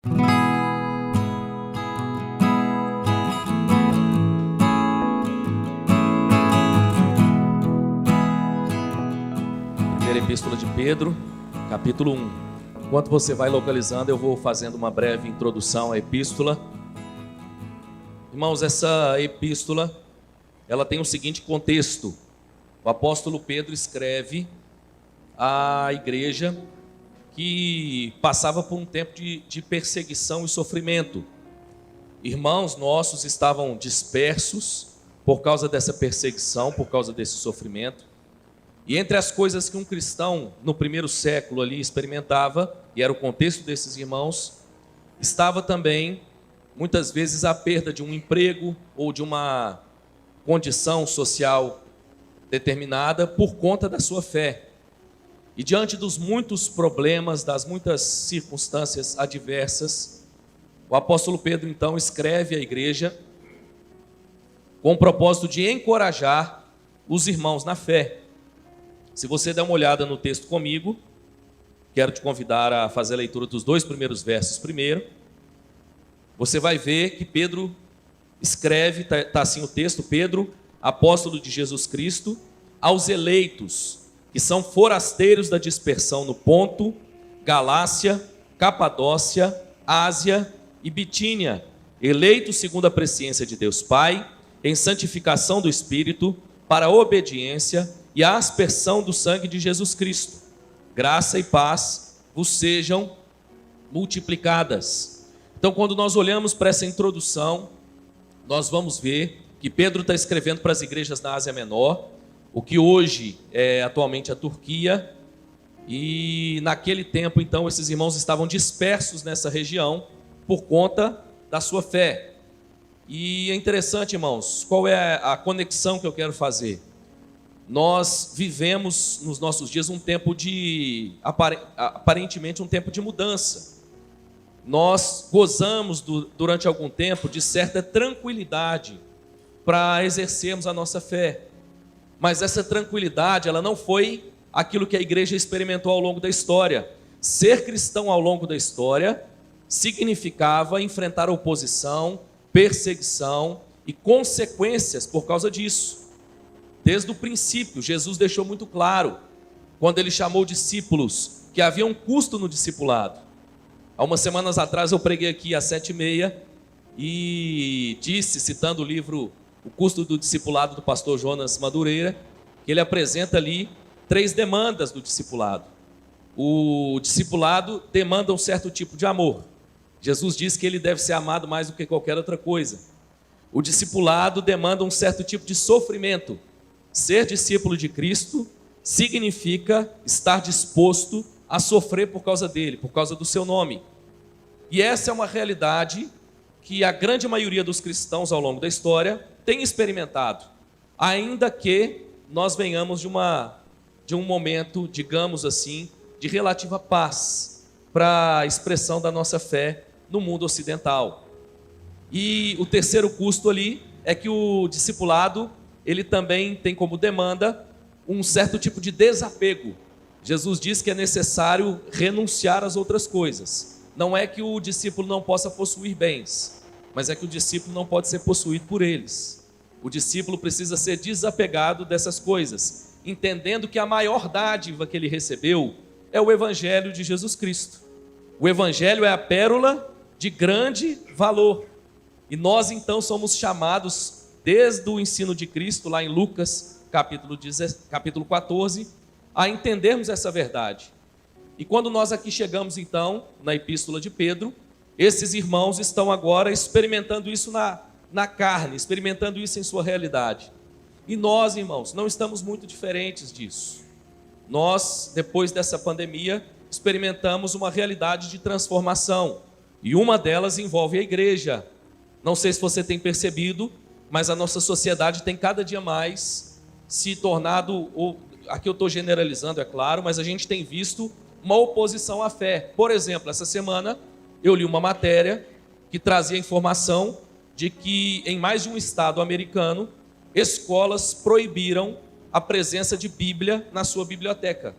Primeira Epístola de Pedro, capítulo 1. Enquanto você vai localizando, eu vou fazendo uma breve introdução à epístola. Irmãos, essa epístola, ela tem o seguinte contexto. O apóstolo Pedro escreve à igreja que passava por um tempo de perseguição e sofrimento. Irmãos nossos estavam dispersos por causa dessa perseguição, por causa desse sofrimento. E entre as coisas que um cristão no primeiro século ali experimentava, e era o contexto desses irmãos, estava também, muitas vezes, a perda de um emprego ou de uma condição social determinada por conta da sua fé. E diante dos muitos problemas, das muitas circunstâncias adversas, o apóstolo Pedro então escreve à igreja com o propósito de encorajar os irmãos na fé. Se você der uma olhada no texto comigo, quero te convidar a fazer a leitura dos 2 primeiros versos primeiro. Você vai ver que Pedro escreve, está assim o texto: Pedro, apóstolo de Jesus Cristo, aos eleitos, que são forasteiros da dispersão no Ponto, Galácia, Capadócia, Ásia e Bitínia, eleitos segundo a presciência de Deus Pai, em santificação do Espírito, para a obediência e a aspersão do sangue de Jesus Cristo. Graça e paz vos sejam multiplicadas. Então, quando nós olhamos para essa introdução, nós vamos ver que Pedro está escrevendo para as igrejas na Ásia Menor, o que hoje é atualmente a Turquia, e naquele tempo, então, esses irmãos estavam dispersos nessa região por conta da sua fé. E é interessante, irmãos, qual é a conexão que eu quero fazer? Nós vivemos nos nossos dias um tempo aparentemente um tempo de mudança. Nós gozamos durante algum tempo de certa tranquilidade para exercermos a nossa fé. Mas essa tranquilidade, ela não foi aquilo que a igreja experimentou ao longo da história. Ser cristão ao longo da história significava enfrentar oposição, perseguição e consequências por causa disso. Desde o princípio, Jesus deixou muito claro, quando ele chamou discípulos, que havia um custo no discipulado. Há umas semanas atrás eu preguei aqui às 7h30 e disse, citando o livro O Custo do Discipulado, do pastor Jonas Madureira, que ele apresenta ali 3 demandas do discipulado. O discipulado demanda um certo tipo de amor. Jesus diz que ele deve ser amado mais do que qualquer outra coisa. O discipulado demanda um certo tipo de sofrimento. Ser discípulo de Cristo significa estar disposto a sofrer por causa dele, por causa do seu nome. E essa é uma realidade que a grande maioria dos cristãos ao longo da história tem experimentado, ainda que nós venhamos de um momento, digamos assim, de relativa paz para a expressão da nossa fé no mundo ocidental. E o terceiro custo ali é que o discipulado, ele também tem como demanda um certo tipo de desapego. Jesus diz que é necessário renunciar às outras coisas. Não é que o discípulo não possa possuir bens, mas é que o discípulo não pode ser possuído por eles. O discípulo precisa ser desapegado dessas coisas, entendendo que a maior dádiva que ele recebeu é o Evangelho de Jesus Cristo. O Evangelho é a pérola de grande valor. E nós então somos chamados, desde o ensino de Cristo, lá em Lucas, capítulo 14, a entendermos essa verdade. E quando nós aqui chegamos então, na epístola de Pedro, esses irmãos estão agora experimentando isso na carne, experimentando isso em sua realidade. E nós, irmãos, não estamos muito diferentes disso. Nós, depois dessa pandemia, experimentamos uma realidade de transformação. E uma delas envolve a igreja. Não sei se você tem percebido, mas a nossa sociedade tem cada dia mais se tornado, aqui eu estou generalizando, é claro, mas a gente tem visto uma oposição à fé. Por exemplo, essa semana eu li uma matéria que trazia a informação de que em mais de um estado americano, escolas proibiram a presença de Bíblia na sua biblioteca.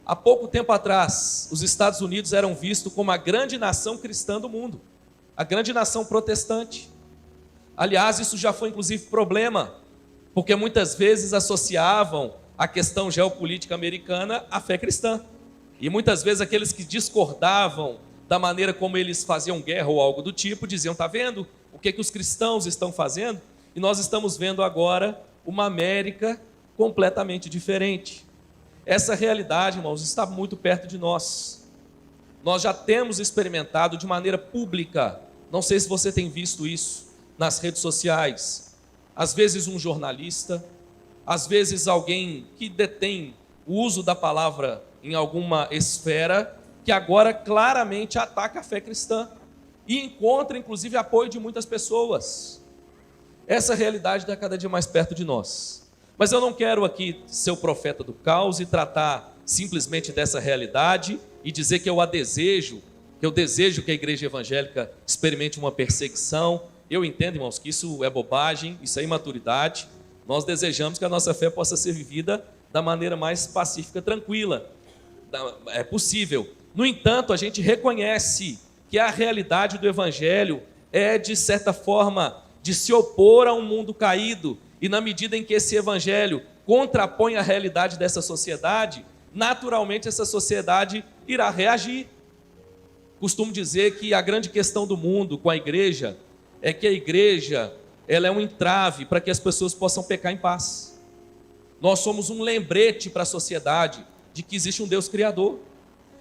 Há pouco tempo atrás, os Estados Unidos eram vistos como a grande nação cristã do mundo, a grande nação protestante. Aliás, isso já foi inclusive problema, porque muitas vezes associavam a questão geopolítica americana à fé cristã. E muitas vezes aqueles que discordavam da maneira como eles faziam guerra ou algo do tipo, diziam, está vendo o que os cristãos estão fazendo? E nós estamos vendo agora uma América completamente diferente. Essa realidade, irmãos, está muito perto de nós. Nós já temos experimentado de maneira pública, não sei se você tem visto isso nas redes sociais, às vezes um jornalista, às vezes alguém que detém o uso da palavra em alguma esfera, que agora claramente ataca a fé cristã e encontra inclusive apoio de muitas pessoas. Essa realidade está cada dia mais perto de nós. Mas eu não quero aqui ser o profeta do caos e tratar simplesmente dessa realidade e dizer que eu a desejo, que eu desejo que a igreja evangélica experimente uma perseguição. Eu entendo, irmãos, que isso é bobagem, isso é imaturidade. Nós desejamos que a nossa fé possa ser vivida da maneira mais pacífica, tranquila. É possível. No entanto, a gente reconhece que a realidade do evangelho é, de certa forma, de se opor a um mundo caído. E na medida em que esse evangelho contrapõe a realidade dessa sociedade, naturalmente essa sociedade irá reagir. Costumo dizer que a grande questão do mundo com a igreja é que a igreja ela é um entrave para que as pessoas possam pecar em paz. Nós somos um lembrete para a sociedade de que existe um Deus Criador.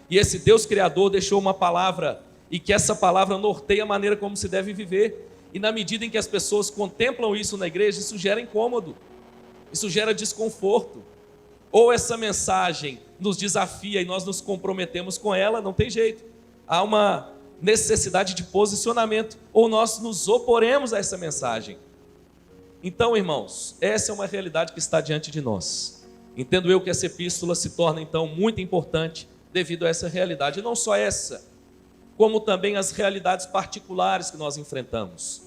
E esse Deus Criador deixou uma palavra e que essa palavra norteia a maneira como se deve viver. E na medida em que as pessoas contemplam isso na igreja, isso gera incômodo, isso gera desconforto. Ou essa mensagem nos desafia e nós nos comprometemos com ela, não tem jeito. Há uma necessidade de posicionamento, ou nós nos oporemos a essa mensagem. Então, irmãos, essa é uma realidade que está diante de nós. Entendo eu que essa epístola se torna, então, muito importante devido a essa realidade. E não só essa, como também as realidades particulares que nós enfrentamos.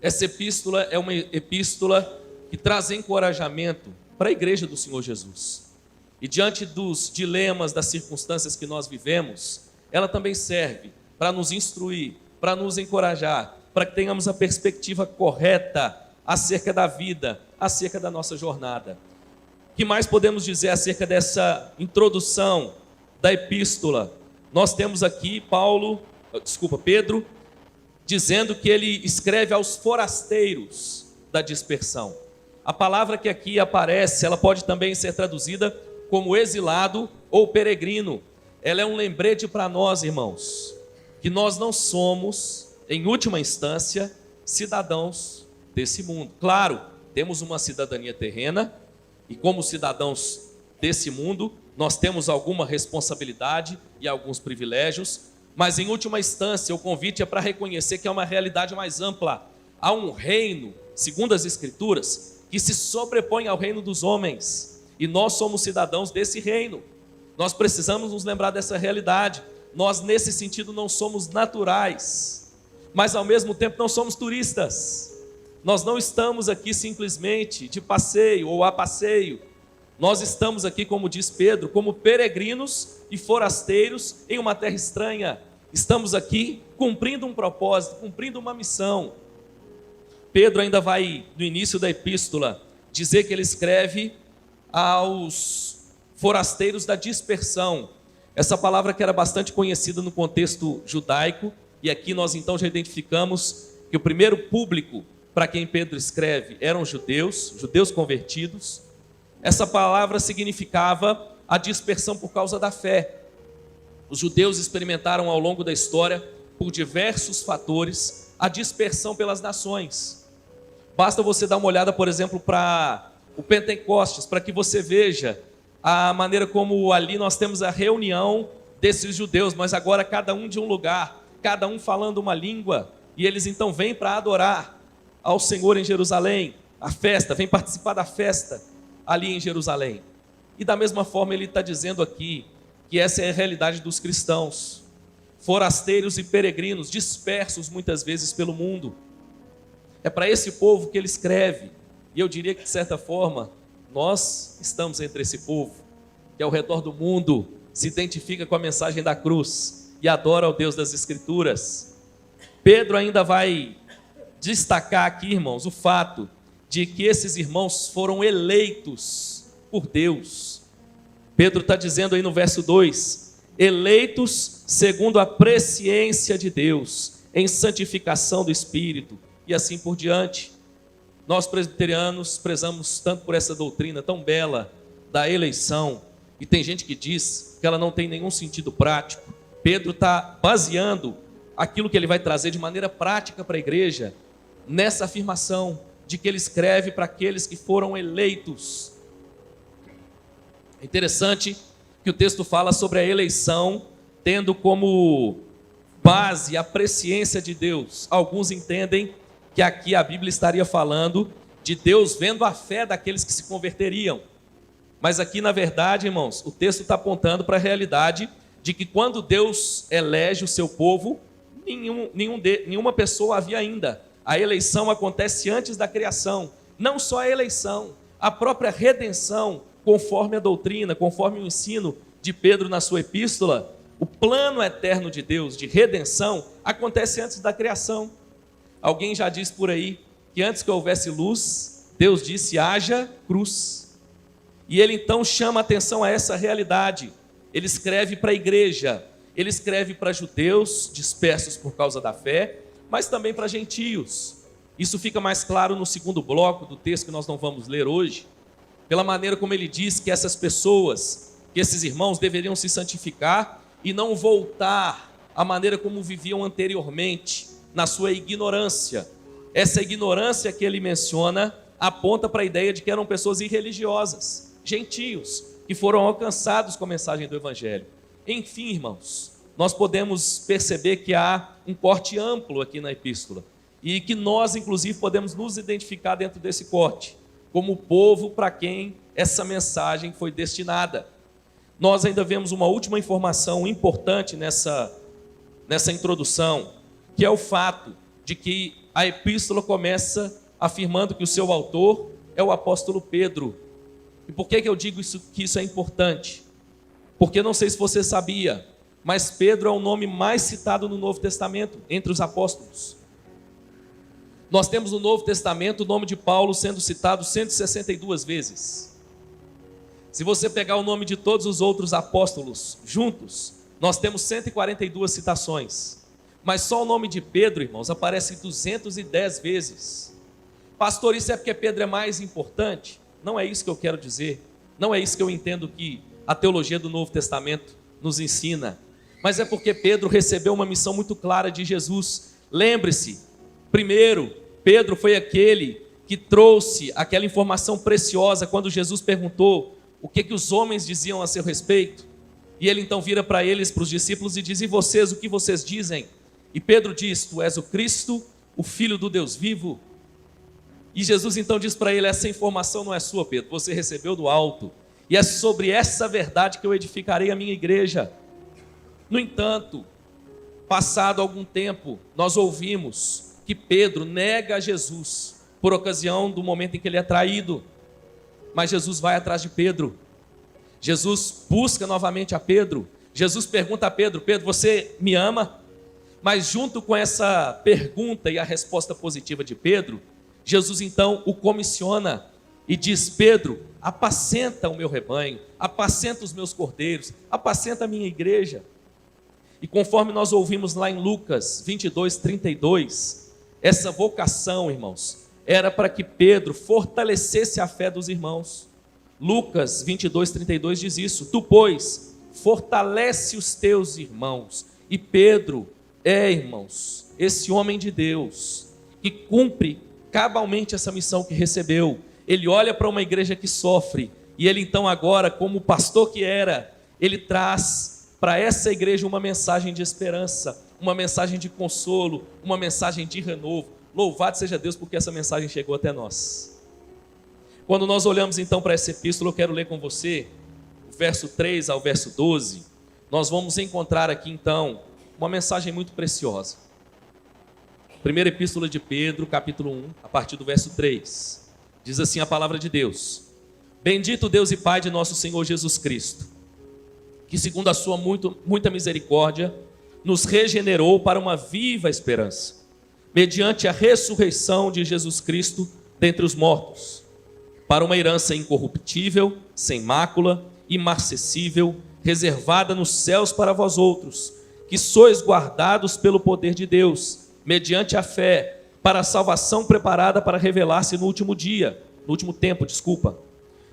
Essa epístola é uma epístola que traz encorajamento para a igreja do Senhor Jesus. E diante dos dilemas, das circunstâncias que nós vivemos, ela também serve para nos instruir, para nos encorajar, para que tenhamos a perspectiva correta acerca da vida, acerca da nossa jornada. O que mais podemos dizer acerca dessa introdução da epístola? Nós temos aqui Pedro, dizendo que ele escreve aos forasteiros da dispersão. A palavra que aqui aparece, ela pode também ser traduzida como exilado ou peregrino. Ela é um lembrete para nós, irmãos, que nós não somos, em última instância, cidadãos desse mundo. Claro, temos uma cidadania terrena, e como cidadãos desse mundo, nós temos alguma responsabilidade e alguns privilégios, mas em última instância o convite é para reconhecer que é uma realidade mais ampla. Há um reino, segundo as Escrituras, que se sobrepõe ao reino dos homens, e nós somos cidadãos desse reino. Nós precisamos nos lembrar dessa realidade. Nós, nesse sentido, não somos naturais, mas ao mesmo tempo não somos turistas. Nós não estamos aqui simplesmente de passeio ou a passeio. Nós estamos aqui, como diz Pedro, como peregrinos e forasteiros em uma terra estranha. Estamos aqui cumprindo um propósito, cumprindo uma missão. Pedro ainda vai, no início da epístola, dizer que ele escreve aos forasteiros da dispersão. Essa palavra que era bastante conhecida no contexto judaico, e aqui nós então já identificamos que o primeiro público para quem Pedro escreve eram judeus convertidos. Essa palavra significava a dispersão por causa da fé. Os judeus experimentaram ao longo da história, por diversos fatores, a dispersão pelas nações. Basta você dar uma olhada, por exemplo, para o Pentecostes, para que você veja a maneira como ali nós temos a reunião desses judeus, mas agora cada um de um lugar, cada um falando uma língua, e eles então vêm para adorar ao Senhor em Jerusalém, a festa, vêm participar da festa ali em Jerusalém. E da mesma forma ele está dizendo aqui que essa é a realidade dos cristãos, forasteiros e peregrinos, dispersos muitas vezes pelo mundo. É para esse povo que ele escreve, e eu diria que de certa forma nós estamos entre esse povo. que ao redor do mundo se identifica com a mensagem da cruz e adora ao Deus das Escrituras. Pedro ainda vai destacar aqui, irmãos, o fato de que esses irmãos foram eleitos por Deus. Pedro está dizendo aí no verso 2, eleitos segundo a presciência de Deus, em santificação do Espírito, e assim por diante. Nós presbiterianos prezamos tanto por essa doutrina tão bela da eleição, e tem gente que diz que ela não tem nenhum sentido prático. Pedro está baseando aquilo que ele vai trazer de maneira prática para a igreja, nessa afirmação de que ele escreve para aqueles que foram eleitos. É interessante que o texto fala sobre a eleição, tendo como base a presciência de Deus. Alguns entendem que aqui a Bíblia estaria falando de Deus vendo a fé daqueles que se converteriam. Mas aqui, na verdade, irmãos, o texto está apontando para a realidade de que quando Deus elege o seu povo, nenhuma pessoa havia ainda. A eleição acontece antes da criação. Não só a eleição, a própria redenção, conforme a doutrina, conforme o ensino de Pedro na sua epístola, o plano eterno de Deus de redenção acontece antes da criação. Alguém já disse por aí que antes que houvesse luz, Deus disse: haja cruz. E ele então chama a atenção a essa realidade. Ele escreve para a igreja, ele escreve para judeus dispersos por causa da fé, mas também para gentios. Isso fica mais claro no segundo bloco do texto que nós não vamos ler hoje, pela maneira como ele diz que essas pessoas, que esses irmãos deveriam se santificar e não voltar à maneira como viviam anteriormente, na sua ignorância. Essa ignorância que ele menciona aponta para a ideia de que eram pessoas irreligiosas, gentios, que foram alcançados com a mensagem do Evangelho. Enfim, irmãos, nós podemos perceber que há um corte amplo aqui na epístola, e que nós, inclusive, podemos nos identificar dentro desse corte, como o povo para quem essa mensagem foi destinada. Nós ainda vemos uma última informação importante nessa introdução, que é o fato de que a epístola começa afirmando que o seu autor é o apóstolo Pedro. E por que eu digo que isso é importante? Porque não sei se você sabia, mas Pedro é o nome mais citado no Novo Testamento, entre os apóstolos. Nós temos no Novo Testamento o nome de Paulo sendo citado 162 vezes. Se você pegar o nome de todos os outros apóstolos juntos, nós temos 142 citações. Mas só o nome de Pedro, irmãos, aparece 210 vezes. Pastor, isso é porque Pedro é mais importante? Não é isso que eu quero dizer. Não é isso que eu entendo que a teologia do Novo Testamento nos ensina. Mas é porque Pedro recebeu uma missão muito clara de Jesus. Lembre-se, primeiro, Pedro foi aquele que trouxe aquela informação preciosa quando Jesus perguntou o que os homens diziam a seu respeito. E ele então vira para eles, para os discípulos, e diz: e vocês, o que vocês dizem? E Pedro diz: tu és o Cristo, o Filho do Deus vivo. E Jesus então diz para ele: essa informação não é sua, Pedro, você recebeu do alto, e é sobre essa verdade que eu edificarei a minha igreja. No entanto, passado algum tempo, nós ouvimos que Pedro nega a Jesus por ocasião do momento em que ele é traído. Mas Jesus vai atrás de Pedro. Jesus busca novamente a Pedro. Jesus pergunta a Pedro: Pedro, você me ama? Mas junto com essa pergunta e a resposta positiva de Pedro, Jesus então o comissiona e diz: Pedro, apacenta o meu rebanho, apacenta os meus cordeiros, apacenta a minha igreja. E conforme nós ouvimos lá em Lucas 22, 32, essa vocação, irmãos, era para que Pedro fortalecesse a fé dos irmãos. Lucas 22, 32 diz isso: tu, pois, fortalece os teus irmãos. E Pedro é, irmãos, esse homem de Deus, que cumpre cabalmente essa missão que recebeu. Ele olha para uma igreja que sofre, e ele então agora, como pastor que era, ele traz para essa igreja uma mensagem de esperança, uma mensagem de consolo, uma mensagem de renovo. Louvado seja Deus porque essa mensagem chegou até nós. Quando nós olhamos então para essa epístola, eu quero ler com você o verso 3 ao verso 12. Nós vamos encontrar aqui então uma mensagem muito preciosa. Primeira epístola de Pedro, capítulo 1, a partir do verso 3. Diz assim a palavra de Deus: Bendito Deus e Pai de nosso Senhor Jesus Cristo, que segundo a sua muita misericórdia, nos regenerou para uma viva esperança, mediante a ressurreição de Jesus Cristo dentre os mortos, para uma herança incorruptível, sem mácula, imarcessível, reservada nos céus para vós outros, que sois guardados pelo poder de Deus, mediante a fé, para a salvação preparada para revelar-se no último tempo.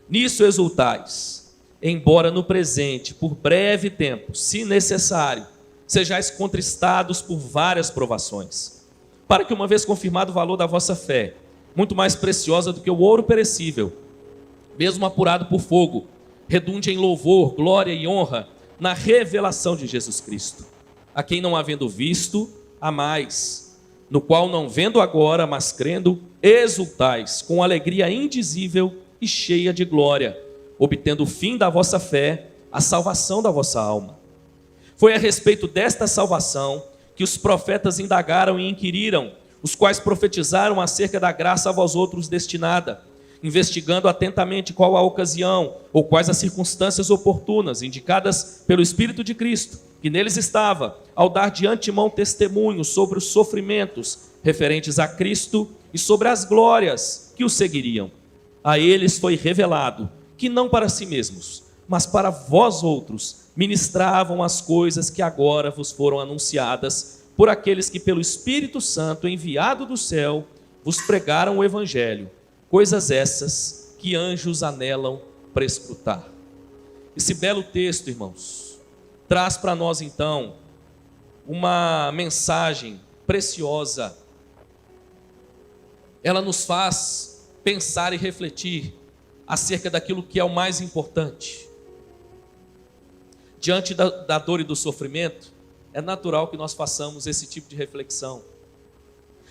Nisso exultais, embora no presente, por breve tempo, se necessário, sejais contristados por várias provações, para que, uma vez confirmado o valor da vossa fé, muito mais preciosa do que o ouro perecível, mesmo apurado por fogo, redunde em louvor, glória e honra na revelação de Jesus Cristo, a quem não havendo visto, amais, no qual não vendo agora, mas crendo, exultais com alegria indizível e cheia de glória, obtendo o fim da vossa fé, a salvação da vossa alma. Foi a respeito desta salvação que os profetas indagaram e inquiriram, os quais profetizaram acerca da graça a vós outros destinada, investigando atentamente qual a ocasião ou quais as circunstâncias oportunas indicadas pelo Espírito de Cristo, que neles estava, ao dar de antemão testemunho sobre os sofrimentos referentes a Cristo e sobre as glórias que o seguiriam. A eles foi revelado que não para si mesmos, mas para vós outros ministravam as coisas que agora vos foram anunciadas por aqueles que pelo Espírito Santo enviado do céu vos pregaram o Evangelho, coisas essas que anjos anelam prescrutar. Esse belo texto, irmãos, traz para nós então uma mensagem preciosa. Ela nos faz pensar e refletir acerca daquilo que é o mais importante. Diante da dor e do sofrimento, é natural que nós façamos esse tipo de reflexão.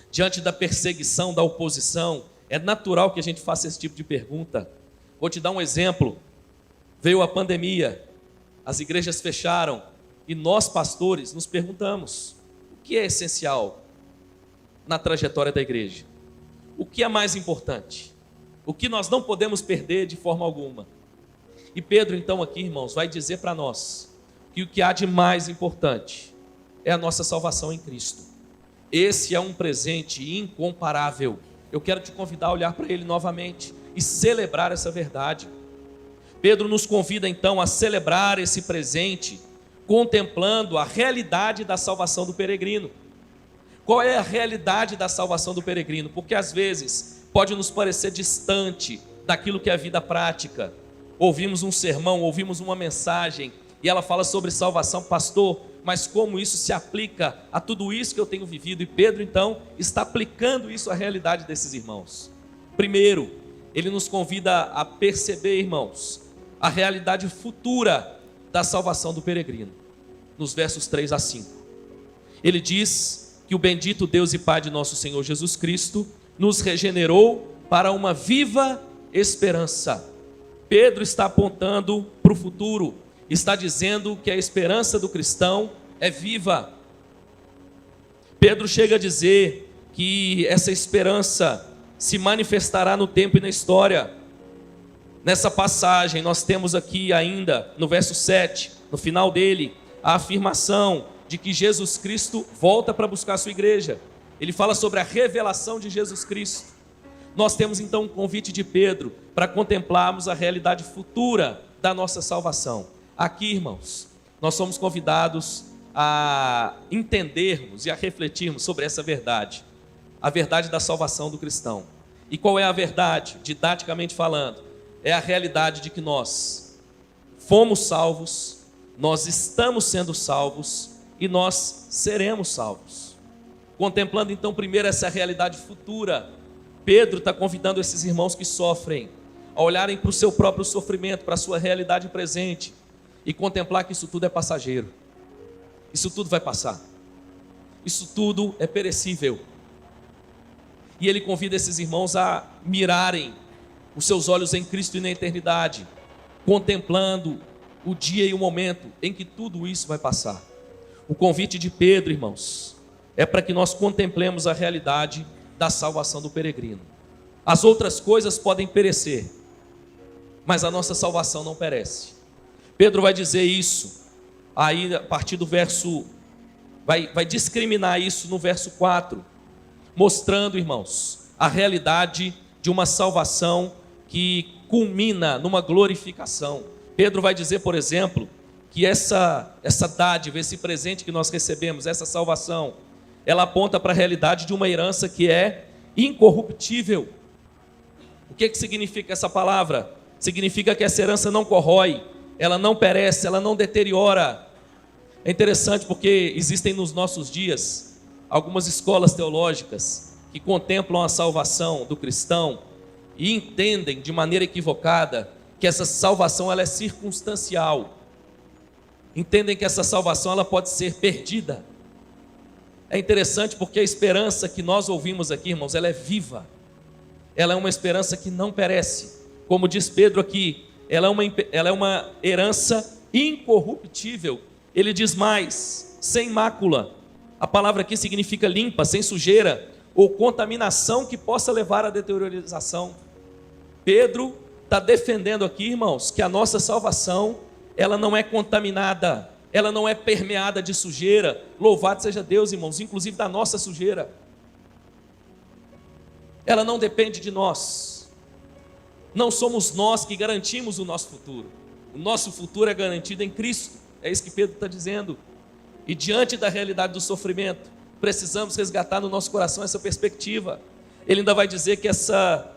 Diante da perseguição, da oposição, é natural que a gente faça esse tipo de pergunta. Vou te dar um exemplo. Veio a pandemia, as igrejas fecharam e nós, pastores, nos perguntamos: o que é essencial na trajetória da igreja? O que é mais importante? O que nós não podemos perder de forma alguma? E Pedro, então, aqui, irmãos, vai dizer para nós que o que há de mais importante é a nossa salvação em Cristo. Esse é um presente incomparável. Eu quero te convidar a olhar para ele novamente e celebrar essa verdade. Pedro nos convida, então, a celebrar esse presente, contemplando a realidade da salvação do peregrino. Qual é a realidade da salvação do peregrino? Porque às vezes pode nos parecer distante daquilo que é a vida prática. Ouvimos um sermão, ouvimos uma mensagem e ela fala sobre salvação, pastor, mas como isso se aplica a tudo isso que eu tenho vivido? E Pedro então está aplicando isso à realidade desses irmãos. Primeiro, ele nos convida a perceber, irmãos, a realidade futura da salvação do peregrino, nos versos 3 a 5. Ele diz que o bendito Deus e Pai de nosso Senhor Jesus Cristo nos regenerou para uma viva esperança. Pedro está apontando para o futuro, está dizendo que a esperança do cristão é viva. Pedro chega a dizer que essa esperança se manifestará no tempo e na história. Nessa passagem nós temos aqui ainda, no verso 7, no final dele, a afirmação de que Jesus Cristo volta para buscar a sua igreja. Ele fala sobre a revelação de Jesus Cristo. Nós temos então um convite de Pedro para contemplarmos a realidade futura da nossa salvação. Aqui, irmãos, nós somos convidados a entendermos e a refletirmos sobre essa verdade, a verdade da salvação do cristão. E qual é a verdade? Didaticamente falando, é a realidade de que nós fomos salvos, nós estamos sendo salvos e nós seremos salvos. Contemplando então primeiro essa realidade futura, Pedro está convidando esses irmãos que sofrem a olharem para o seu próprio sofrimento, para a sua realidade presente e contemplar que isso tudo é passageiro. Isso tudo vai passar. Isso tudo é perecível. E ele convida esses irmãos a mirarem os seus olhos em Cristo e na eternidade, contemplando o dia e o momento em que tudo isso vai passar. O convite de Pedro, irmãos, é para que nós contemplemos a realidade da salvação do peregrino. As outras coisas podem perecer, mas a nossa salvação não perece. Pedro vai dizer isso, aí a partir do verso, vai discriminar isso no verso 4, mostrando, irmãos, a realidade de uma salvação que culmina numa glorificação. Pedro vai dizer, por exemplo, que essa dádiva, esse presente que nós recebemos, essa salvação, ela aponta para a realidade de uma herança que é incorruptível. O que significa essa palavra? Significa que essa herança não corrói, ela não perece, ela não deteriora. É interessante porque existem nos nossos dias algumas escolas teológicas que contemplam a salvação do cristão e entendem de maneira equivocada que essa salvação ela é circunstancial. Entendem que essa salvação ela pode ser perdida. É interessante porque a esperança que nós ouvimos aqui, irmãos, ela é viva. Ela é uma esperança que não perece. Como diz Pedro aqui, ela é uma herança incorruptível. Ele diz mais, sem mácula. A palavra aqui significa limpa, sem sujeira ou contaminação que possa levar à deteriorização. Pedro está defendendo aqui, irmãos, que a nossa salvação, ela não é contaminada, ela não é permeada de sujeira. Louvado seja Deus, irmãos, inclusive da nossa sujeira. Ela não depende de nós. Não somos nós que garantimos o nosso futuro. O nosso futuro é garantido em Cristo. É isso que Pedro está dizendo. E diante da realidade do sofrimento, precisamos resgatar no nosso coração essa perspectiva. Ele ainda vai dizer que essa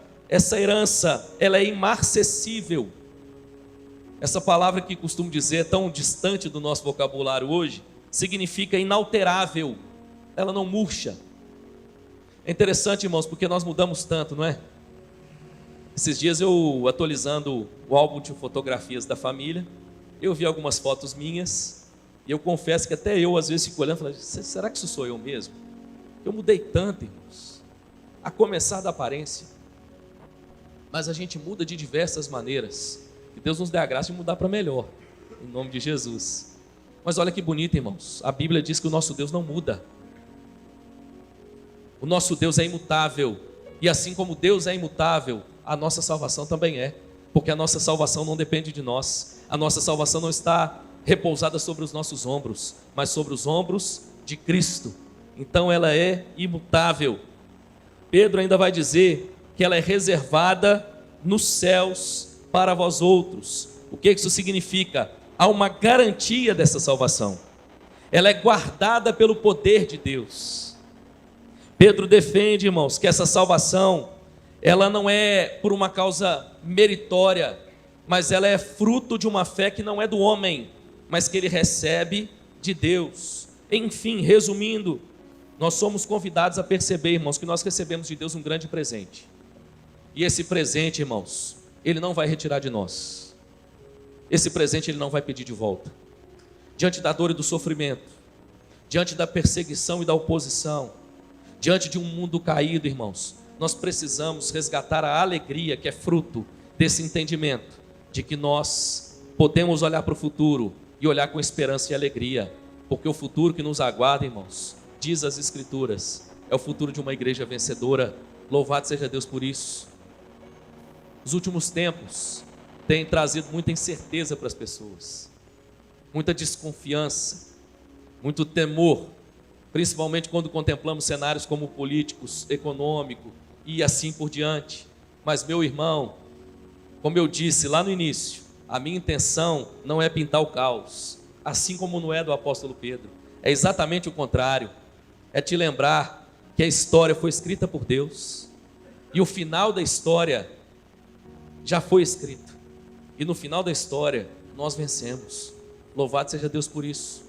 herança, ela é imarcessível. Essa palavra que costumo dizer, tão distante do nosso vocabulário hoje, significa inalterável. Ela não murcha. É interessante, irmãos, porque nós mudamos tanto, não é? Esses dias eu atualizando o álbum de fotografias da família, eu vi algumas fotos minhas, e eu confesso que até eu às vezes fico olhando e falo, será que isso sou eu mesmo? Eu mudei tanto, irmãos, a começar da aparência. Mas a gente muda de diversas maneiras. Que Deus nos dê a graça de mudar para melhor, em nome de Jesus. Mas olha que bonito, irmãos, a Bíblia diz que o nosso Deus não muda. O nosso Deus é imutável, e assim como Deus é imutável, a nossa salvação também é, porque a nossa salvação não depende de nós, a nossa salvação não está repousada sobre os nossos ombros, mas sobre os ombros de Cristo. Então ela é imutável. Pedro ainda vai dizer que ela é reservada nos céus para vós outros. O que isso significa? Há uma garantia dessa salvação. Ela é guardada pelo poder de Deus. Pedro defende, irmãos, que essa salvação, ela não é por uma causa meritória, mas ela é fruto de uma fé que não é do homem, mas que ele recebe de Deus. Enfim, resumindo, nós somos convidados a perceber, irmãos, que nós recebemos de Deus um grande presente. E esse presente, irmãos, Ele não vai retirar de nós. Esse presente Ele não vai pedir de volta. Diante da dor e do sofrimento, diante da perseguição e da oposição, diante de um mundo caído, irmãos, nós precisamos resgatar a alegria que é fruto desse entendimento, de que nós podemos olhar para o futuro e olhar com esperança e alegria, porque o futuro que nos aguarda, irmãos, diz as Escrituras, é o futuro de uma igreja vencedora. Louvado seja Deus por isso. Os últimos tempos têm trazido muita incerteza para as pessoas, muita desconfiança, muito temor, principalmente quando contemplamos cenários como políticos, econômico e assim por diante. Mas, meu irmão, como eu disse lá no início, a minha intenção não é pintar o caos, assim como não é do apóstolo Pedro. É exatamente o contrário. É te lembrar que a história foi escrita por Deus e o final da história já foi escrito. E no final da história nós vencemos. Louvado seja Deus por isso.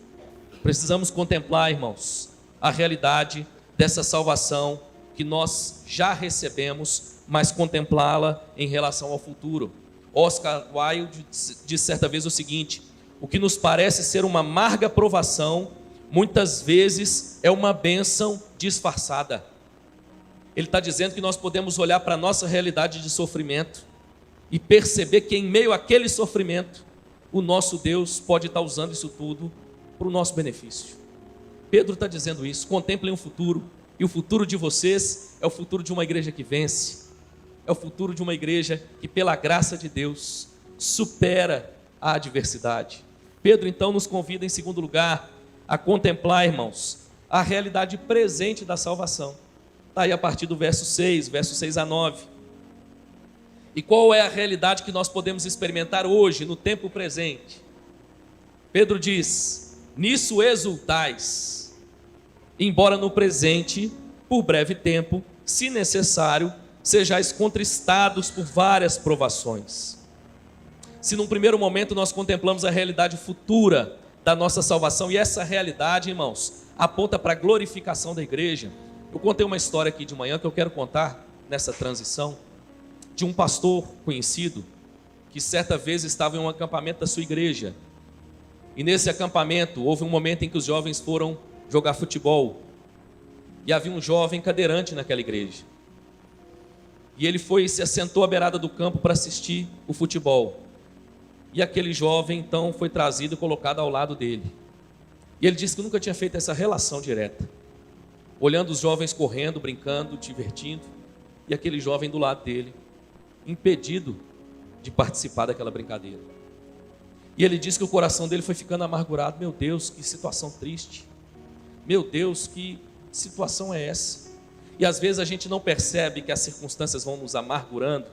Precisamos contemplar, irmãos, a realidade dessa salvação que nós já recebemos, mas contemplá-la em relação ao futuro. Oscar Wilde disse certa vez o seguinte: o que nos parece ser uma amarga provação, muitas vezes é uma bênção disfarçada. Ele está dizendo que nós podemos olhar para a nossa realidade de sofrimento e perceber que em meio àquele sofrimento, o nosso Deus pode estar usando isso tudo para o nosso benefício. Pedro está dizendo isso. Contemplem o futuro, e o futuro de vocês é o futuro de uma igreja que vence, é o futuro de uma igreja que, pela graça de Deus, supera a adversidade. Pedro, então, nos convida, em segundo lugar, a contemplar, irmãos, a realidade presente da salvação. Está aí a partir do verso 6 a 9. E qual é a realidade que nós podemos experimentar hoje, no tempo presente? Pedro diz: nisso exultais, embora no presente, por breve tempo, se necessário, sejais contristados por várias provações. Se num primeiro momento nós contemplamos a realidade futura da nossa salvação, e essa realidade, irmãos, aponta para a glorificação da igreja. Eu contei uma história aqui de manhã que eu quero contar nessa transição, de um pastor conhecido, que certa vez estava em um acampamento da sua igreja, e nesse acampamento houve um momento em que os jovens foram jogar futebol, e havia um jovem cadeirante naquela igreja, e ele se assentou à beirada do campo para assistir o futebol, e aquele jovem então foi trazido e colocado ao lado dele, e ele disse que nunca tinha feito essa relação direta, olhando os jovens correndo, brincando, divertindo, e aquele jovem do lado dele, impedido de participar daquela brincadeira. E ele disse que o coração dele foi ficando amargurado. Meu Deus, que situação triste. Meu Deus, que situação é essa? E às vezes a gente não percebe que as circunstâncias vão nos amargurando,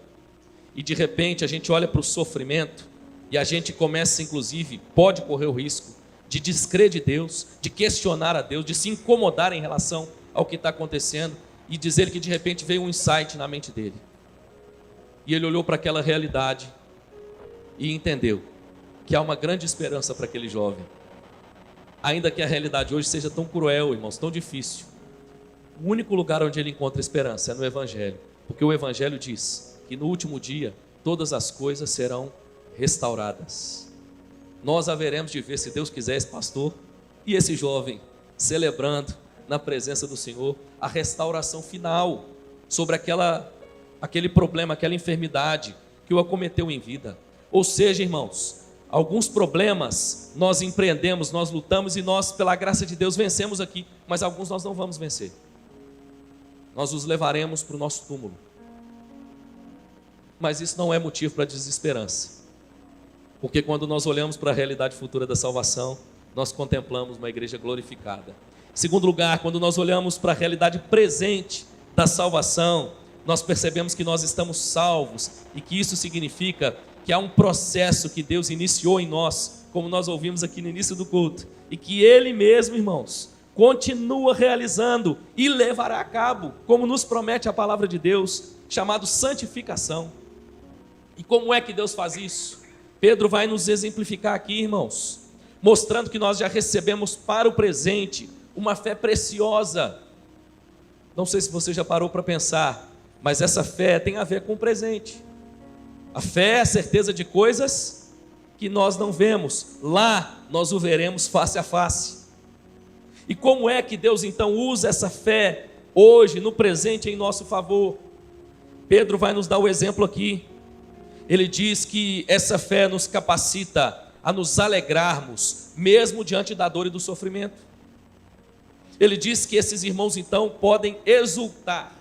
e de repente a gente olha para o sofrimento, e a gente começa, inclusive, pode correr o risco de descrer de Deus, de questionar a Deus, de se incomodar em relação ao que está acontecendo, e dizer que de repente veio um insight na mente dele. E ele olhou para aquela realidade e entendeu que há uma grande esperança para aquele jovem. Ainda que a realidade hoje seja tão cruel, irmãos, tão difícil, o único lugar onde ele encontra esperança é no Evangelho, porque o Evangelho diz que no último dia todas as coisas serão restauradas. Nós haveremos de ver, se Deus quiser, esse pastor e esse jovem celebrando na presença do Senhor a restauração final sobre aquele problema, aquela enfermidade que o acometeu em vida. Ou seja, irmãos, alguns problemas nós empreendemos, nós lutamos e nós, pela graça de Deus, vencemos aqui, mas alguns nós não vamos vencer. Nós os levaremos para o nosso túmulo. Mas isso não é motivo para desesperança, porque quando nós olhamos para a realidade futura da salvação, nós contemplamos uma igreja glorificada. Em segundo lugar, quando nós olhamos para a realidade presente da salvação, nós percebemos que nós estamos salvos, e que isso significa que há um processo que Deus iniciou em nós, como nós ouvimos aqui no início do culto, e que Ele mesmo, irmãos, continua realizando e levará a cabo, como nos promete a palavra de Deus, chamado santificação. E como é que Deus faz isso? Pedro vai nos exemplificar aqui, irmãos, mostrando que nós já recebemos para o presente uma fé preciosa. Não sei se você já parou para pensar, mas essa fé tem a ver com o presente. A fé é a certeza de coisas que nós não vemos. Lá nós o veremos face a face. E como é que Deus então usa essa fé hoje, no presente, em nosso favor? Pedro vai nos dar o exemplo aqui. Ele diz que essa fé nos capacita a nos alegrarmos, mesmo diante da dor e do sofrimento. Ele diz que esses irmãos então podem exultar,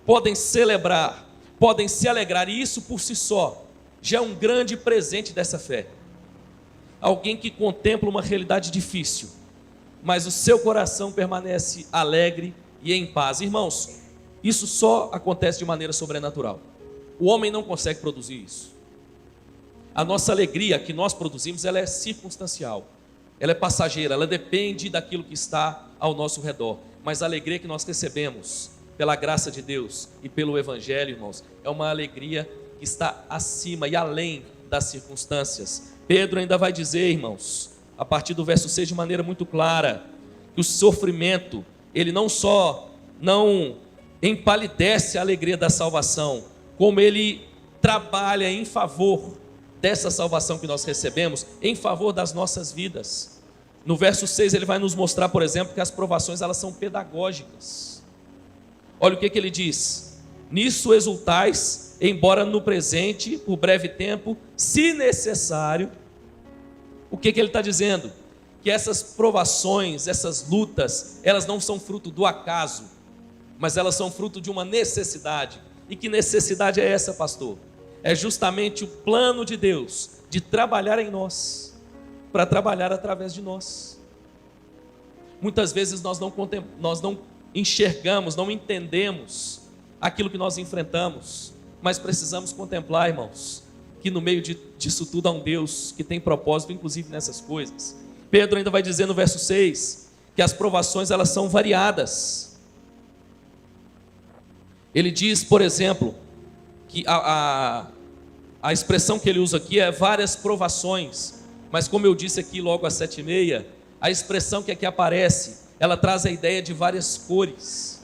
podem celebrar, podem se alegrar, e isso por si só já é um grande presente dessa fé. Alguém que contempla uma realidade difícil, mas o seu coração permanece alegre e em paz. Irmãos, isso só acontece de maneira sobrenatural. O homem não consegue produzir isso. A nossa alegria que nós produzimos, ela é circunstancial, ela é passageira, ela depende daquilo que está ao nosso redor. Mas a alegria que nós recebemos pela graça de Deus e pelo Evangelho, irmãos, é uma alegria que está acima e além das circunstâncias. Pedro ainda vai dizer, irmãos, a partir do verso 6, de maneira muito clara, que o sofrimento, ele não só não empalidece a alegria da salvação, como ele trabalha em favor dessa salvação que nós recebemos, em favor das nossas vidas. No verso 6 ele vai nos mostrar, por exemplo, que as provações elas são pedagógicas. Olha o que ele diz: nisso exultais, embora no presente, por breve tempo, se necessário. O que ele está dizendo? Que essas provações, essas lutas, elas não são fruto do acaso, mas elas são fruto de uma necessidade. E que necessidade é essa, pastor? É justamente o plano de Deus de trabalhar em nós, para trabalhar através de nós. Muitas vezes nós não enxergamos, não entendemos aquilo que nós enfrentamos, mas precisamos contemplar, irmãos, que no meio disso tudo há um Deus que tem propósito, inclusive nessas coisas. Pedro ainda vai dizer no verso 6, que as provações elas são variadas. Ele diz, por exemplo, que a expressão que ele usa aqui é várias provações, mas como eu disse aqui logo às 7h30, a expressão que aqui aparece, ela traz a ideia de várias cores.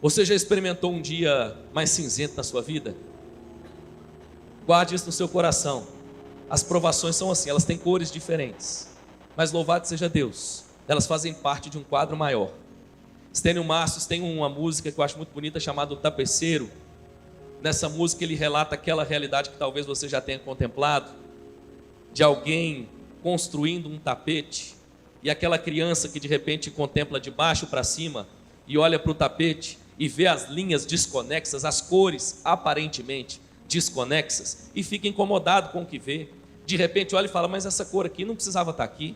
Você já experimentou um dia mais cinzento na sua vida? Guarde isso no seu coração. As provações são assim, elas têm cores diferentes, mas louvado seja Deus, elas fazem parte de um quadro maior. Stênio Marstos tem uma música que eu acho muito bonita, chamada O Tapeceiro. Nessa música ele relata aquela realidade que talvez você já tenha contemplado, de alguém construindo um tapete, e aquela criança que de repente contempla de baixo para cima, e olha para o tapete, e vê as linhas desconexas, as cores aparentemente desconexas, e fica incomodado com o que vê. De repente olha e fala, mas essa cor aqui não precisava estar aqui,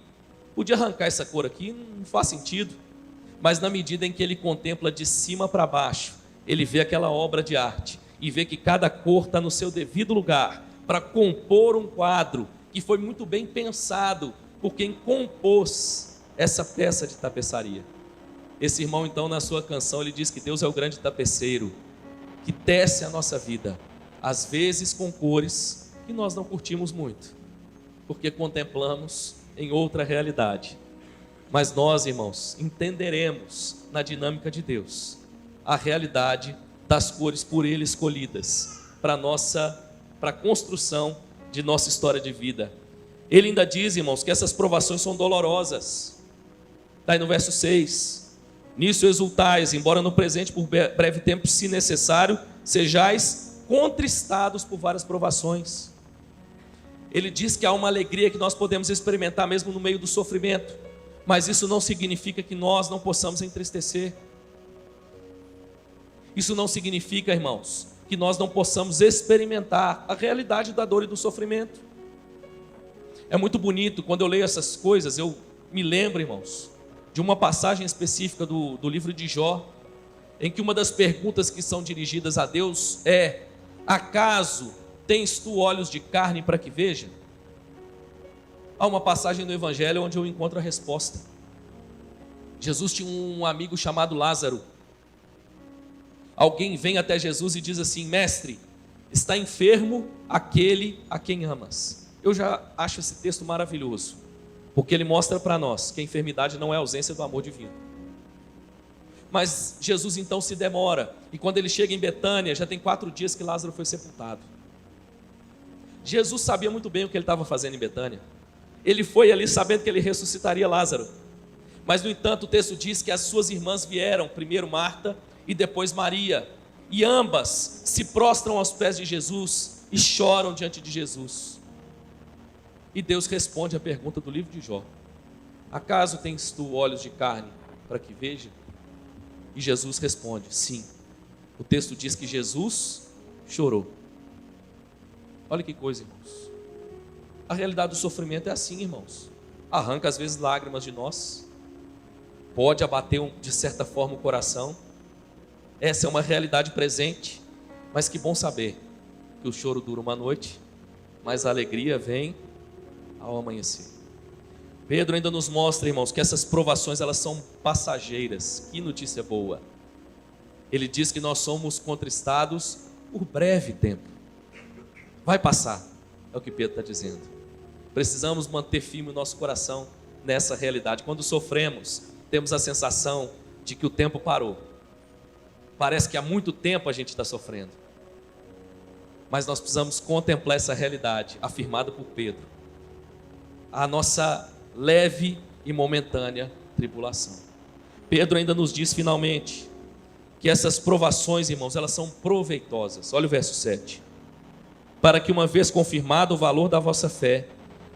podia arrancar essa cor aqui, não faz sentido. Mas na medida em que ele contempla de cima para baixo, ele vê aquela obra de arte, e vê que cada cor está no seu devido lugar, para compor um quadro, que foi muito bem pensado, por quem compôs essa peça de tapeçaria. Esse irmão então na sua canção, ele diz que Deus é o grande tapeceiro, que tece a nossa vida, às vezes com cores que nós não curtimos muito, porque contemplamos em outra realidade. Mas nós, irmãos, entenderemos na dinâmica de Deus a realidade das cores por Ele escolhidas para a construção de nossa história de vida. Ele ainda diz, irmãos, que essas provações são dolorosas. Está aí no verso 6. Nisso exultais, embora no presente por breve tempo, se necessário, sejais contristados por várias provações. Ele diz que há uma alegria que nós podemos experimentar mesmo no meio do sofrimento, mas isso não significa que nós não possamos entristecer. Isso não significa, irmãos, que nós não possamos experimentar a realidade da dor e do sofrimento. É muito bonito, quando eu leio essas coisas, eu me lembro, irmãos, de uma passagem específica do livro de Jó, em que uma das perguntas que são dirigidas a Deus é: acaso tens tu olhos de carne para que veja? Há uma passagem no Evangelho onde eu encontro a resposta. Jesus tinha um amigo chamado Lázaro. Alguém vem até Jesus e diz assim: mestre, está enfermo aquele a quem amas. Eu já acho esse texto maravilhoso, porque ele mostra para nós que a enfermidade não é ausência do amor divino. Mas Jesus então se demora, e quando ele chega em Betânia, já tem 4 dias que Lázaro foi sepultado. Jesus sabia muito bem o que ele estava fazendo em Betânia. Ele foi ali sabendo que ele ressuscitaria Lázaro. Mas no entanto o texto diz que as suas irmãs vieram, primeiro Marta e depois Maria, e ambas se prostram aos pés de Jesus e choram diante de Jesus. E Deus responde a pergunta do livro de Jó: acaso tens tu olhos de carne para que veja? E Jesus responde: sim. O texto diz que Jesus chorou. Olha que coisa, irmãos. A realidade do sofrimento é assim, irmãos. Arranca às vezes lágrimas de nós, pode abater de certa forma o coração. Essa é uma realidade presente, mas que bom saber que o choro dura uma noite, mas a alegria vem ao amanhecer. Pedro ainda nos mostra, irmãos, que essas provações elas são passageiras. Que notícia boa! Ele diz que nós somos contristados por breve tempo. Vai passar, é o que Pedro está dizendo. Precisamos manter firme o nosso coração nessa realidade. Quando sofremos, temos a sensação de que o tempo parou. Parece que há muito tempo a gente está sofrendo. Mas nós precisamos contemplar essa realidade, afirmada por Pedro. A nossa leve e momentânea tribulação. Pedro ainda nos diz finalmente que essas provações, irmãos, elas são proveitosas. Olha o verso 7. Para que, uma vez confirmado o valor da vossa fé,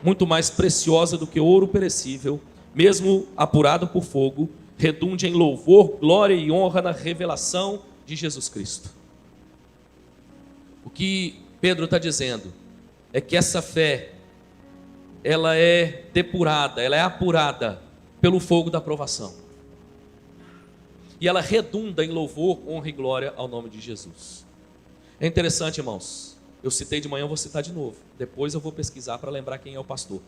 muito mais preciosa do que ouro perecível, mesmo apurado por fogo, redunde em louvor, glória e honra na revelação de de Jesus Cristo. O que Pedro está dizendo é que essa fé, ela é depurada, ela é apurada pelo fogo da provação. E ela redunda em louvor, honra e glória ao nome de Jesus. É interessante, irmãos. Eu citei de manhã, eu vou citar de novo. Depois eu vou pesquisar para lembrar quem é o pastor.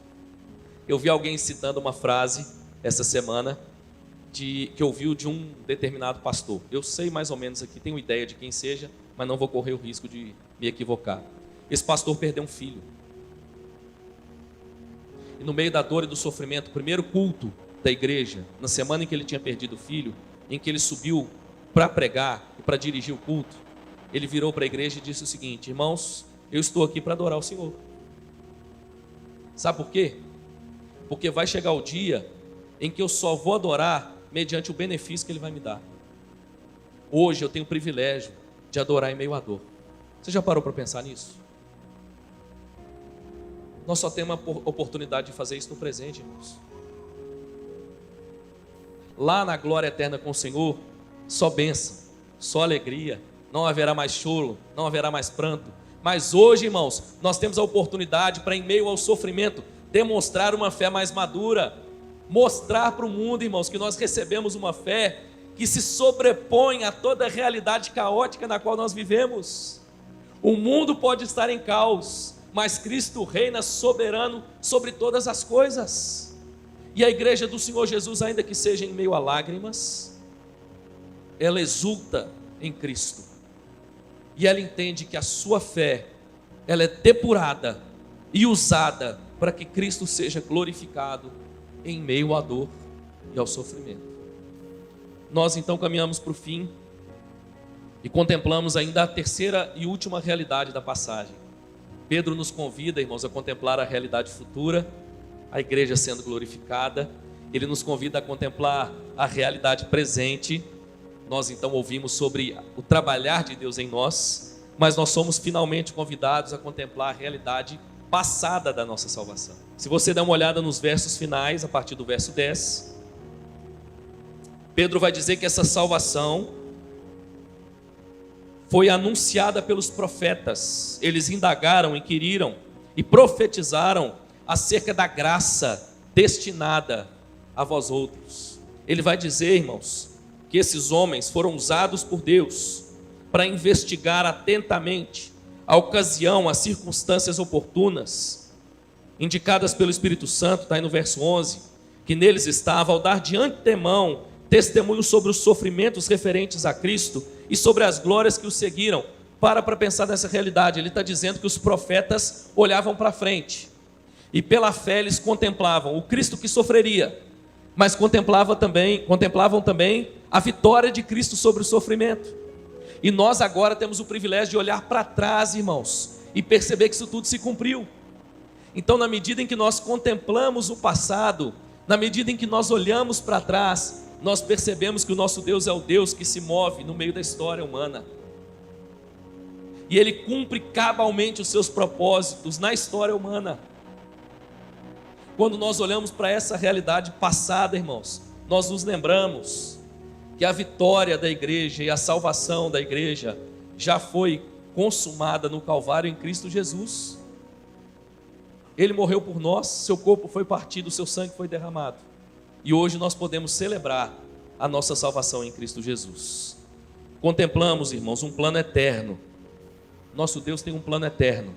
Eu vi alguém citando uma frase essa semana que ouviu de um determinado pastor. Eu sei mais ou menos aqui, tenho ideia de quem seja, mas não vou correr o risco de me equivocar. Esse pastor perdeu um filho. E no meio da dor e do sofrimento, o primeiro culto da igreja, na semana em que ele tinha perdido o filho, em que ele subiu para pregar e para dirigir o culto, ele virou para a igreja e disse o seguinte: irmãos, eu estou aqui para adorar o Senhor. Sabe por quê? Porque vai chegar o dia em que eu só vou adorar mediante o benefício que Ele vai me dar. Hoje eu tenho o privilégio de adorar em meio à dor. Você já parou para pensar nisso? Nós só temos a oportunidade de fazer isso no presente, irmãos. Lá na glória eterna com o Senhor, só bênção, só alegria, não haverá mais choro, não haverá mais pranto. Mas hoje, irmãos, nós temos a oportunidade para, em meio ao sofrimento, demonstrar uma fé mais madura, mostrar para o mundo, irmãos, que nós recebemos uma fé que se sobrepõe a toda a realidade caótica na qual nós vivemos. O mundo pode estar em caos, mas Cristo reina soberano sobre todas as coisas. E a igreja do Senhor Jesus, ainda que seja em meio a lágrimas, ela exulta em Cristo. E ela entende que a sua fé, ela é depurada e usada para que Cristo seja glorificado em meio à dor e ao sofrimento. Nós então caminhamos para o fim e contemplamos ainda a terceira e última realidade da passagem. Pedro nos convida, irmãos, a contemplar a realidade futura, a igreja sendo glorificada. Ele nos convida a contemplar a realidade presente. Nós então ouvimos sobre o trabalhar de Deus em nós, mas nós somos finalmente convidados a contemplar a realidade passada da nossa salvação. Se você der uma olhada nos versos finais, a partir do verso 10, Pedro vai dizer que essa salvação foi anunciada pelos profetas. Eles indagaram, inquiriram e profetizaram acerca da graça destinada a vós outros. Ele vai dizer, irmãos, que esses homens foram usados por Deus para investigar atentamente a ocasião, as circunstâncias oportunas, indicadas pelo Espírito Santo, está aí no verso 11, que neles estava ao dar de antemão testemunho sobre os sofrimentos referentes a Cristo e sobre as glórias que o seguiram. Para pensar nessa realidade. Ele está dizendo que os profetas olhavam para frente e pela fé eles contemplavam o Cristo que sofreria, mas contemplavam também a vitória de Cristo sobre o sofrimento. E nós agora temos o privilégio de olhar para trás, irmãos, e perceber que isso tudo se cumpriu. Então, na medida em que nós contemplamos o passado, na medida em que nós olhamos para trás, nós percebemos que o nosso Deus é o Deus que se move no meio da história humana. E Ele cumpre cabalmente os seus propósitos na história humana. Quando nós olhamos para essa realidade passada, irmãos, nós nos lembramos que a vitória da igreja e a salvação da igreja já foi consumada no Calvário em Cristo Jesus. Ele morreu por nós, seu corpo foi partido, seu sangue foi derramado. E hoje nós podemos celebrar a nossa salvação em Cristo Jesus. Contemplamos, irmãos, um plano eterno. Nosso Deus tem um plano eterno.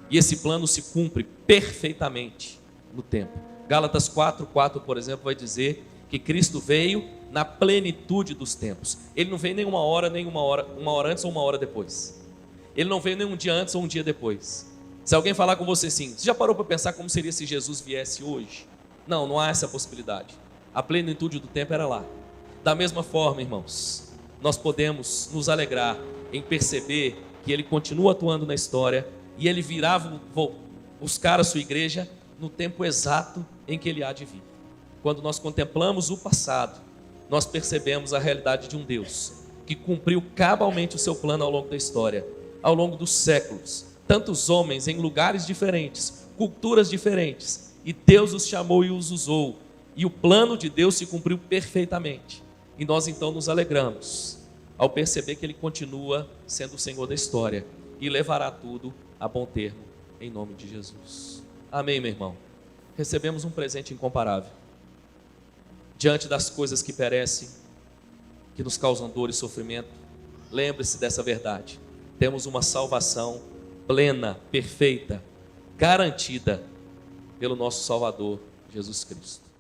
E esse plano se cumpre perfeitamente no tempo. Gálatas 4:4, por exemplo, vai dizer que Cristo veio na plenitude dos tempos. Ele não veio nem uma hora antes ou uma hora depois. Ele não veio nem um dia antes ou um dia depois. Se alguém falar com você assim, você já parou para pensar como seria se Jesus viesse hoje? Não, não há essa possibilidade. A plenitude do tempo era lá. Da mesma forma, irmãos, nós podemos nos alegrar em perceber que Ele continua atuando na história e Ele virá buscar a sua igreja no tempo exato em que Ele há de vir. Quando nós contemplamos o passado, nós percebemos a realidade de um Deus que cumpriu cabalmente o seu plano ao longo da história, ao longo dos séculos. Tantos homens em lugares diferentes, culturas diferentes, e Deus os chamou e os usou, e o plano de Deus se cumpriu perfeitamente. E nós então nos alegramos ao perceber que Ele continua sendo o Senhor da história e levará tudo a bom termo, em nome de Jesus. Amém, meu irmão? Recebemos um presente incomparável. Diante das coisas que perecem, que nos causam dor e sofrimento, lembre-se dessa verdade. Temos uma salvação plena, perfeita, garantida pelo nosso Salvador, Jesus Cristo.